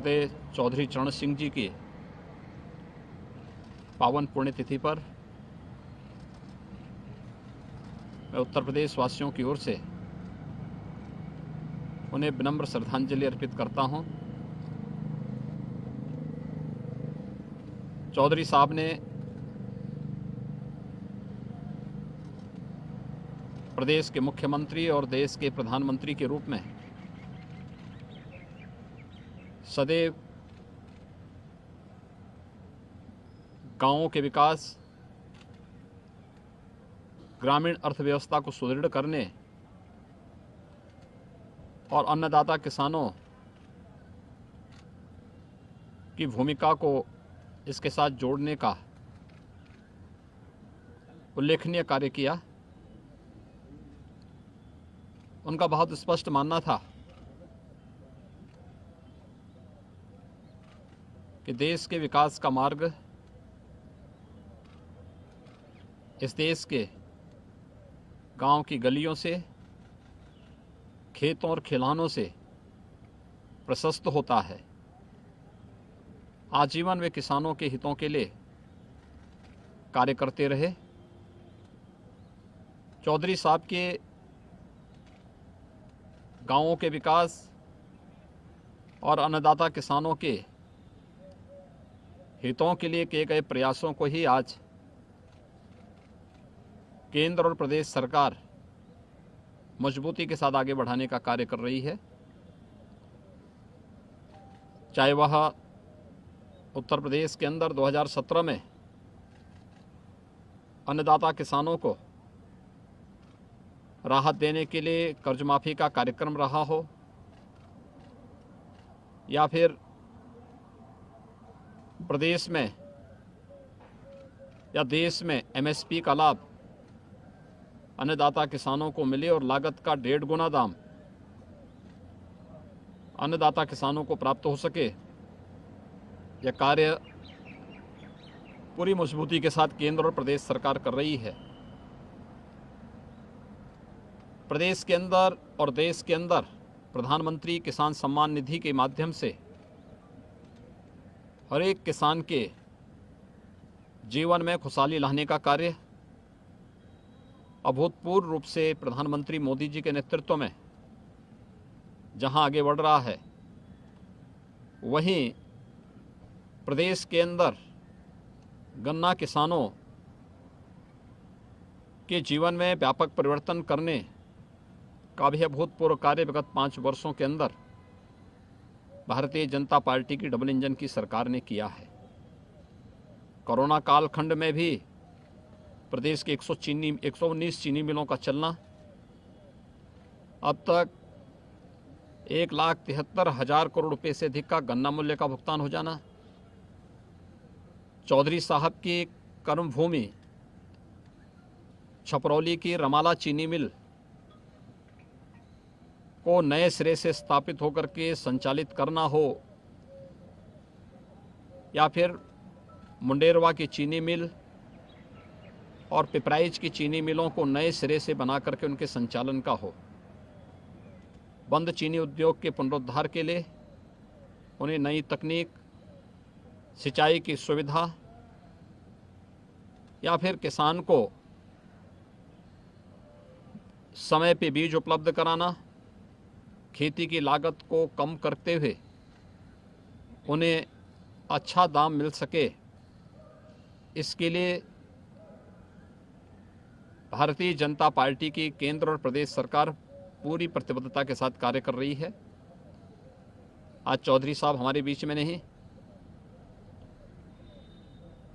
प्रदेश चौधरी चरण सिंह जी की पावन पुण्यतिथि पर मैं उत्तर प्रदेश वासियों की ओर से उन्हें विनम्र श्रद्धांजलि अर्पित करता हूं। चौधरी साहब ने प्रदेश के मुख्यमंत्री और देश के प्रधानमंत्री के रूप में सदैव गांवों के विकास, ग्रामीण अर्थव्यवस्था को सुदृढ़ करने और अन्नदाता किसानों की भूमिका को इसके साथ जोड़ने का उल्लेखनीय कार्य किया। उनका बहुत स्पष्ट मानना था कि देश के विकास का मार्ग इस देश के गांव की गलियों से, खेतों और खलिहानों से प्रशस्त होता है। आजीवन वे किसानों के हितों के लिए कार्य करते रहे। चौधरी साहब के गांवों के विकास और अन्नदाता किसानों के हितों के लिए किए गए प्रयासों को ही आज केंद्र और प्रदेश सरकार मजबूती के साथ आगे बढ़ाने का कार्य कर रही है। चाहे वह उत्तर प्रदेश के अंदर 2017 में अन्नदाता किसानों को राहत देने के लिए कर्ज माफी का कार्यक्रम रहा हो, या फिर प्रदेश में या देश में एमएसपी का लाभ अन्नदाता किसानों को मिले और लागत का 1.5 गुना दाम अन्नदाता किसानों को प्राप्त हो सके, यह कार्य पूरी मजबूती के साथ केंद्र और प्रदेश सरकार कर रही है। प्रदेश के अंदर और देश के अंदर प्रधानमंत्री किसान सम्मान निधि के माध्यम से हर एक किसान के जीवन में खुशहाली लाने का कार्य अभूतपूर्व रूप से प्रधानमंत्री मोदी जी के नेतृत्व में जहां आगे बढ़ रहा है, वहीं प्रदेश के अंदर गन्ना किसानों के जीवन में व्यापक परिवर्तन करने का भी अभूतपूर्व कार्य विगत 5 वर्षों के अंदर भारतीय जनता पार्टी की डबल इंजन की सरकार ने किया है। कोरोना कालखंड में भी प्रदेश के 119 चीनी मिलों का चलना, अब तक 1,73,000 करोड़ रुपए से अधिक का गन्ना मूल्य का भुगतान हो जाना, चौधरी साहब की कर्मभूमि छपरौली की रमाला चीनी मिल को नए सिरे से स्थापित होकर के संचालित करना हो, या फिर मुंडेरवा की चीनी मिल और पिपराइच की चीनी मिलों को नए सिरे से बना करके उनके संचालन का हो, बंद चीनी उद्योग के पुनरुद्धार के लिए उन्हें नई तकनीक, सिंचाई की सुविधा, या फिर किसान को समय पे बीज उपलब्ध कराना, खेती की लागत को कम करते हुए उन्हें अच्छा दाम मिल सके, इसके लिए भारतीय जनता पार्टी की केंद्र और प्रदेश सरकार पूरी प्रतिबद्धता के साथ कार्य कर रही है। आज चौधरी साहब हमारे बीच में नहीं,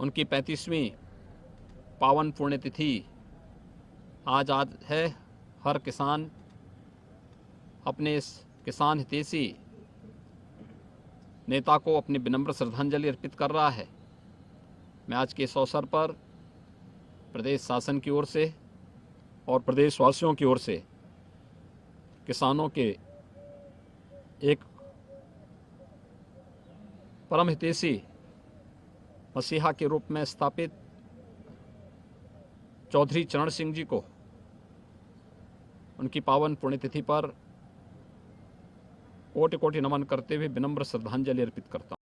उनकी 35वीं पावन पुण्यतिथि आज है। हर किसान अपने इस किसान हितैषी नेता को अपनी विनम्र श्रद्धांजलि अर्पित कर रहा है। मैं आज के इस अवसर पर प्रदेश शासन की ओर से और प्रदेशवासियों की ओर से किसानों के एक परम हितैषी मसीहा के रूप में स्थापित चौधरी चरण सिंह जी को उनकी पावन पुण्यतिथि पर कोटि कोटि नमन करते हुए विनम्र श्रद्धांजलि अर्पित करता हूं।